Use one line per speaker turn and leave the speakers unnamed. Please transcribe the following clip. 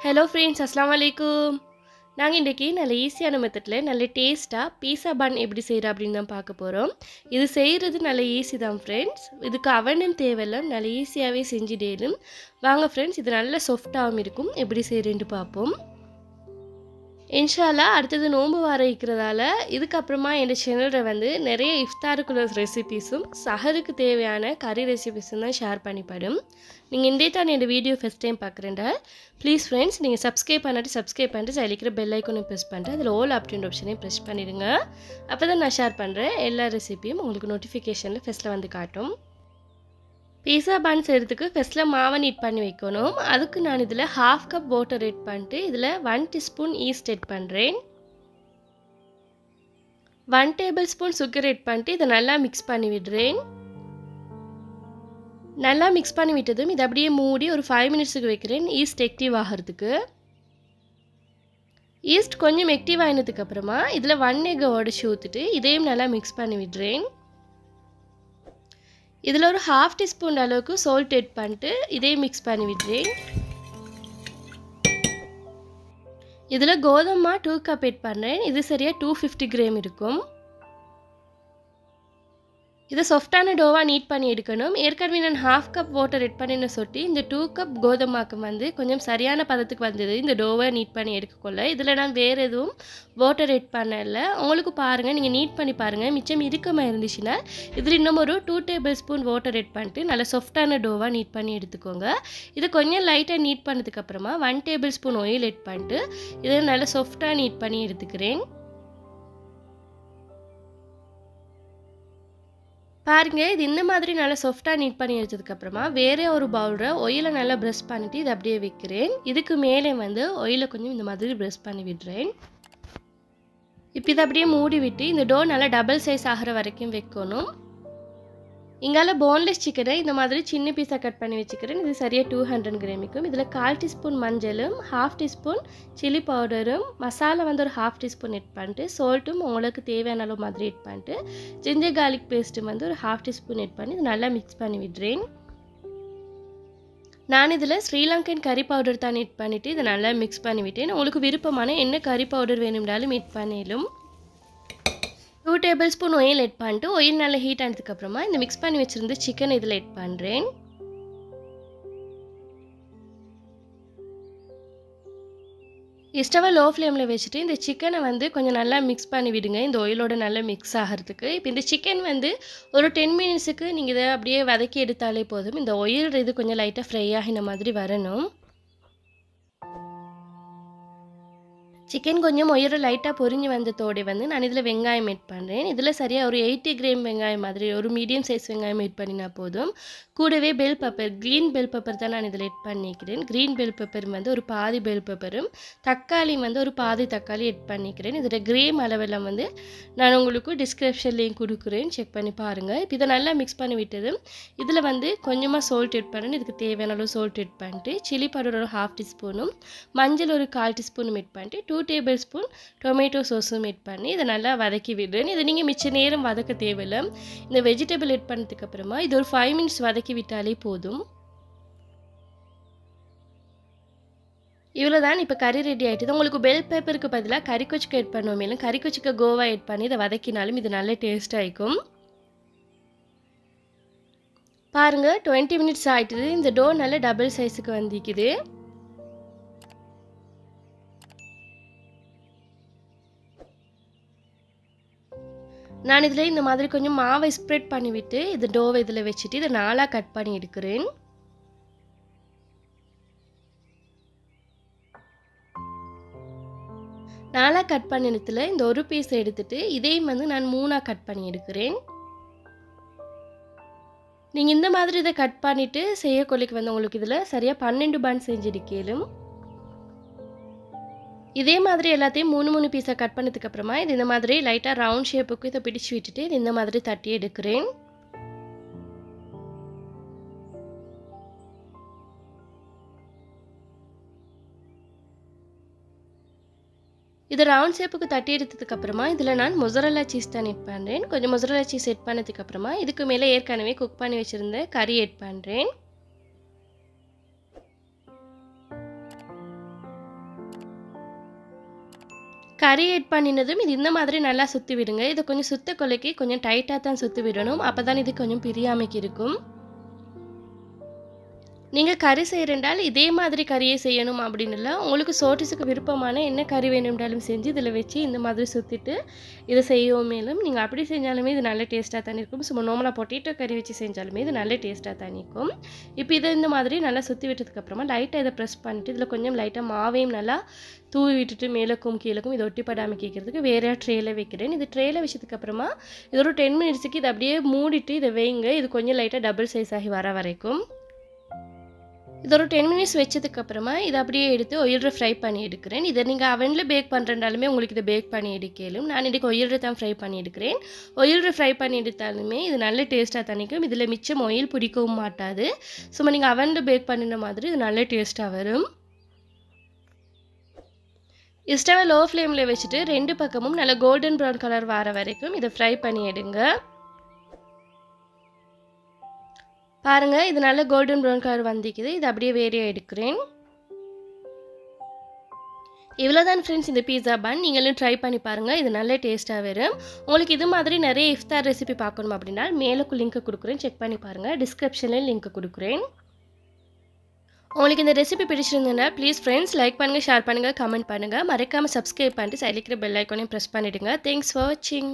Hello friends, அஸ்ஸலாமு அலைக்கும். நாங்கள் இன்றைக்கி நல்ல ஈஸியான மெத்தடில் நல்ல டேஸ்ட்டாக பீஸா பன் எப்படி செய்கிறோம் அப்படின்னு தான் பார்க்க போகிறோம். இது செய்கிறது நல்ல ஈஸி தான் ஃப்ரெண்ட்ஸ். இதுக்கு அவனும் தேவையில்லை, நல்ல ஈஸியாகவே செஞ்சுடேலும். வாங்க ஃப்ரெண்ட்ஸ், இது நல்ல சாஃப்டாகவும் இருக்கும். எப்படி செய்கிறேன்ட்டு பார்ப்போம். இன்ஷா அல்லாஹ் அடுத்தது நோன்பு வார இருக்கிறதால இதுக்கப்புறமா என் சேனலில் நிறைய இஃப்தாருக்குள்ள ரெசிபீஸும் சஹருக்கு தேவையான கறி ரெசிபீஸும் தான் ஷேர் பண்ணிப்படும். நீங்கள் இன்றைய தான் என் வீடியோ ஃபஸ்ட் டைம் பார்க்குறேன்டா ப்ளீஸ் ஃப்ரெண்ட்ஸ், நீங்கள் சப்ஸ்கிரைப் பண்ணிட்டு சலிக்கிற பெல் ஐக்கனையும் ப்ரெஸ் பண்ணிட்டு அதில் ஆல் அப்படின்ற ஆப்ஷனையும் ப்ரெஸ் பண்ணிடுங்க. அப்போ தான் நான் ஷேர் பண்ணுறேன் எல்லா ரெசிபியும் உங்களுக்கு நோட்டிஃபிகேஷனில் ஃபஸ்ட்டில் காட்டும். பீஸா பன் செய்கிறதுக்கு ஃபஸ்ட்டில் மாவை நீட் பண்ணி வைக்கணும். அதுக்கு நான் இதில் 1/2 கப் வாட்டர் ஆட் பண்ணிட்டு இதில் 1 டீஸ்பூன் ஈஸ்ட் ஆட் பண்ணுறேன். 1 டேபிள் ஸ்பூன் சுகர் ஆட் பண்ணிட்டு இதை நல்லா மிக்ஸ் பண்ணி விடுறேன். நல்லா மிக்ஸ் பண்ணி விட்டதும் இதை அப்படியே மூடி ஒரு 5 மினிட்ஸுக்கு வைக்கிறேன் ஈஸ்ட் ஆக்டிவ் ஆகிறதுக்கு. ஈஸ்ட் கொஞ்சம் ஆக்டிவ் ஆகினதுக்கப்புறமா இதில் 1 எக்கை உடச்சி ஊற்றிட்டு இதையும் நல்லா மிக்ஸ் பண்ணி விடுறேன். இதில் ஒரு 1/2 டீஸ்பூன் அளவுக்கு சால்ட் ஆட் பண்ணிட்டு இதையும் மிக்ஸ் பண்ணி விடுறேன். இதில் கோதுமை 2 கப் ஆட் பண்ணுறேன். இது சரியாக 250 கிராம் இருக்கும். இதை சாஃப்டான டோவாக நீட் பண்ணி எடுக்கணும். ஏற்கனவே நான் 1/2 கப் வாட்டர் ஆட் பண்ணின்னு சொல்லி இந்த 2 கப் கோதுமாக்கு கொஞ்சம் சரியான பதத்துக்கு வந்தது இந்த டோவை நீட் பண்ணி எடுக்கக்கொள்ள. இதில் நான் வேறு எதுவும் வாட்டர் ஆட் பண்ணல. உங்களுக்கு பாருங்கள், நீங்கள் நீட் பண்ணி பாருங்கள். மிச்சம் இறுக்கமாக இருந்துச்சுன்னா இதில் இன்னும் ஒரு 2 டேபிள் ஸ்பூன் வாட்டர் ஆட் பண்ணிட்டு நல்லா சாஃப்டான டோவாக நீட் பண்ணி எடுத்துக்கோங்க. இதை கொஞ்சம் லைட்டாக நீட் பண்ணதுக்கப்புறமா 1 டேபிள் ஸ்பூன் ஆயில் ஆட் பண்ணிட்டு இதை நல்லா சாஃப்டாக நீட் பண்ணி எடுத்துக்கிறேன். பாருங்கள், இது இந்த மாதிரி நல்லா சாஃப்டாக நீட் பண்ணி எடுத்ததுக்கப்புறமா வேறு ஒரு பவுலில் ஆயிலை நல்லா ப்ரெஷ் பண்ணிவிட்டு இதை அப்படியே வைக்கிறேன். இதுக்கு மேலே ஆயிலை கொஞ்சம் இந்த மாதிரி ப்ரெஷ் பண்ணி விடுறேன். இப்போ இதை அப்படியே மூடி விட்டு இந்த டோ நல்லா டபுள் சைஸ் ஆகிற வரைக்கும் வைக்கணும். இங்கால போன்லெஸ் சிக்கனை இந்த மாதிரி சின்ன பீஸாக கட் பண்ணி வச்சுக்கிறேன். இது சரியாக 200 கிராமிக்கும். இதில் 1/4 டீஸ்பூன் மஞ்சளும் 1/2 டீஸ்பூன் சில்லி பவுடரும் மசாலா ஒரு 1/2 டீஸ்பூன் ஆட் பண்ணிட்டு சால்ட்டும் உங்களுக்கு தேவையான அளவு மாதிரி ஆட் பண்ணிட்டு ஜிஞ்சர் கார்லிக் பேஸ்ட்டும் ஒரு 1/2 டீஸ்பூன் ஆட் பண்ணி இது நல்லா மிக்ஸ் பண்ணி விடுறேன். நான் இதில் ஸ்ரீலங்கன் கறி பவுடர் தான் ஆட் பண்ணிவிட்டு இதை நல்லா மிக்ஸ் பண்ணி விட்டேன். உங்களுக்கு விருப்பமான என்ன கறி பவுடர் வேணும்னாலும் ஆட் பண்ணிடும். 2 டேபிள் ஸ்பூன் ஆயில் ஆட் பண்ணிட்டு ஆயில் நல்லா ஹீட் ஆனதுக்கப்புறமா இந்த மிக்ஸ் பண்ணி வச்சுருந்த சிக்கன் இதில் ஆட் பண்ணுறேன். ஸ்டவ்வை லோ ஃப்ளேமில் வச்சுட்டு இந்த சிக்கனை கொஞ்சம் நல்லா மிக்ஸ் பண்ணி விடுங்க, இந்த ஆயிலோட நல்லா மிக்ஸ் ஆகிறதுக்கு. இப்போ இந்த சிக்கன் ஒரு 10 மினிட்ஸுக்கு நீங்கள் இதை அப்படியே வதக்கி எடுத்தாலே போதும். இந்த ஆயில் இது கொஞ்சம் லைட்டாக ஃப்ரை ஆகின மாதிரி வரணும். சிக்கன் கொஞ்சம் ஒயரை லைட்டாக பொரிஞ்சு வந்ததோடு நான் இதில் வெங்காயம் ஆட் பண்ணுறேன். இதில் சரியாக ஒரு 80 கிராம் வெங்காயம் மாதிரி ஒரு மீடியம் சைஸ் வெங்காயம் ஆட் பண்ணினா போதும். கூடவே bell pepper, green bell pepper தான் நான் இதில் ஆட் பண்ணிக்கிறேன். க்ரீன் பெல் பெப்பர் ஒரு பாதி பெல் பெப்பரும் தக்காளி ஒரு பாதி தக்காளி ஆட் பண்ணிக்கிறேன். இதில் கிரேம் அளவெல்லாம் நான் உங்களுக்கு டிஸ்கிரிப்ஷன்லேயும் கொடுக்குறேன், செக் பண்ணி பாருங்கள். இப்போ இதை நல்லா மிக்ஸ் பண்ணி விட்டது இதில் கொஞ்சமாக சால்ட் ஆட் பண்ணணும். இதுக்கு தேவையான அளவு சால்ட் ஆட் பண்ணிட்டு சில்லி பவுடர் ஒரு 1/2 டீஸ்பூனும் மஞ்சள் ஒரு 1/4 டீஸ்பூனும் ஆட் பண்ணிட்டு 2 டேபிள் ஸ்பூன் டொமேட்டோ சாஸும் ஆட் பண்ணி இதை நல்லா வதக்கி விடுறேன். இதை நீங்கள் மிச்ச நேரம் வதக்க தேவையில்லை. இந்த வெஜிடபிள் ஆட் பண்ணதுக்கப்புறமா இது ஒரு 5 மினிட்ஸ் வதக்கி விட்டாலே போதும். இவ்வளோ தான், இப்போ கறி ரெடி ஆகிட்டு. உங்களுக்கு பெல் பெப்பருக்கு பதிலாக கறி கொச்சிக்க ஆட் பண்ணுவோம். மேலும் கறி கொச்சிக்க கோவா ஆட் பண்ணி இதை வதக்கினாலும் இது நல்ல டேஸ்ட் ஆகிக்கும். பாருங்கள், 20 மினிட்ஸ் ஆகிட்டுது. இந்த டோ நல்ல டபுள் சைஸுக்கு வந்திக்குது. நான் இதில் இந்த மாதிரி கொஞ்சம் மாவை ஸ்ப்ரெட் பண்ணிவிட்டு இந்த டோவை இதில் வச்சுட்டு இதை 4ஆக கட் பண்ணி எடுக்கிறேன். நாலாக கட் பண்ணினதில் இந்த ஒரு பீஸ் எடுத்துட்டு இதையும் நான் 3ஆக கட் பண்ணி எடுக்கிறேன். நீங்கள் இந்த மாதிரி இதை கட் பண்ணிவிட்டு செய்யக்கொள்ளைக்கு உங்களுக்கு இதில் சரியாக 12 பன் செஞ்சுருக்கேலும். இதே மாதிரி எல்லாத்தையும் 3 பீஸாக கட் பண்ணதுக்கப்புறமா இது இந்த மாதிரி லைட்டாக ரவுண்ட் ஷேப்புக்கு இதை பிடிச்சி விட்டுட்டு இது இந்த மாதிரி தட்டி எடுக்கிறேன். இது ரவுண்ட் ஷேப்புக்கு தட்டி எடுத்ததுக்கப்புறமா இதில் நான் மொசரல்லா சீஸ் தான் ஆட் பண்ணுறேன். கொஞ்சம் மொசரல்லா சீஸ் ஆட் பண்ணதுக்கப்புறமா இதுக்கு மேலே ஏற்கனவே குக் பண்ணி வச்சுருந்த கறி ஆட் பண்ணுறேன். கறி ஆட் பண்ணினதும் இது இந்த மாதிரி நல்லா சுற்றி விடுங்க. இதை கொஞ்சம் சுத்த கொலைக்கு கொஞ்சம் டைட்டாக தான் சுற்றி விடணும். அப்போ தான் இது கொஞ்சம் பிரியாமைக்கு இருக்கும். நீங்கள் கறி செய்கிறண்டால் இதே மாதிரி கறியை செய்யணும் அப்படின்னு இல்லை. உங்களுக்கு சோட்டிஸுக்கு விருப்பமான என்ன கறி வேணும்னாலும் செஞ்சு இதில் வச்சு இந்த மாதிரி சுற்றிட்டு இதை செய்யவும் மேலும் நீங்கள் அப்படி செஞ்சாலுமே இது நல்ல டேஸ்ட்டாக தான் இருக்கும். சும்மா நார்மலாக பொட்டேட்டோ கறி வச்சு செஞ்சாலுமே இது நல்ல டேஸ்ட்டாக தான் இருக்கும். இப்போ இதை இந்த மாதிரி நல்லா சுற்றி விட்டதுக்கப்புறமா லைட்டாக இதை ப்ரெஸ் பண்ணிவிட்டு இதில் கொஞ்சம் லைட்டாக மாவையும் நல்லா தூவி விட்டுட்டு மேலக்கும் கீழக்கும் இதை ஒட்டிப்படாமல் கேட்குறதுக்கு வேறு ட்ரேயில் வைக்கிறேன். இது ட்ரேயில் வச்சதுக்கப்புறமா இது ஒரு 10 மினிட்ஸுக்கு இதை அப்படியே மூடிட்டு இதை வைங்க. இது கொஞ்சம் லைட்டாக டபுள் சைஸ் ஆகி வர வரைக்கும் இது ஒரு 10 மினிட்ஸ் வச்சதுக்கப்புறமா இதை அப்படியே எடுத்து ஒயிலில் ஃப்ரை பண்ணி எடுக்கிறேன். இதை நீங்கள் அவனில் பேக் பண்ணுறதாலுமே உங்களுக்கு இதை பேக் பண்ணி எடுக்கலும். நான் இன்றைக்கி ஒயிலில் தான் ஃப்ரை பண்ணி எடுக்கிறேன். ஒயிலில் ஃப்ரை பண்ணி எடுத்தாலுமே இது நல்ல டேஸ்ட்டாக தனிக்கும். இதில் மிச்சம் ஒயில் பிடிக்கவும் மாட்டாது. சும்மா நீங்கள் அவனில் பேக் பண்ணின மாதிரி இது நல்ல டேஸ்ட்டாக வரும். ஸ்டவை லோ ஃப்ளேமில் வச்சுட்டு 2 பக்கமும் நல்லா கோல்டன் ப்ரௌன் கலர் வர வரைக்கும் இதை ஃப்ரை பண்ணி எடுங்க. பாருங்கள், இது நல்ல கோல்டன் ப்ரௌன் கலர் வந்திக்குது. இது அப்படியே வேறையே எடுக்கிறேன். இவ்வளோதான் ஃப்ரெண்ட்ஸ் இந்த பீஸா பன். நீங்களும் ட்ரை பண்ணி பாருங்கள். இது நல்ல டேஸ்ட்டாக வரும். உங்களுக்கு இது மாதிரி நிறைய இஃப்தார் ரெசிபி பார்க்கணும் அப்படின்னா மேலுக்கு லிங்க் கொடுக்குறேன், செக் பண்ணி பாருங்கள். டிஸ்கிரிப்ஷனில் லிங்க் கொடுக்குறேன். உங்களுக்கு இந்த ரெசிபி பிடிச்சிருந்ததுன்னா ப்ளீஸ் ஃப்ரெண்ட்ஸ் லைக் பண்ணுங்கள், ஷேர் பண்ணுங்கள், கமெண்ட் பண்ணுங்கள். மறக்காமல் சப்ஸ்கிரைப் பண்ணிட்டு சைடில் இருக்கிற பெல் ஐக்கானையும் ப்ரெஸ் பண்ணிவிடுங்க. தேங்க்ஸ் ஃபார் வாட்சிங்.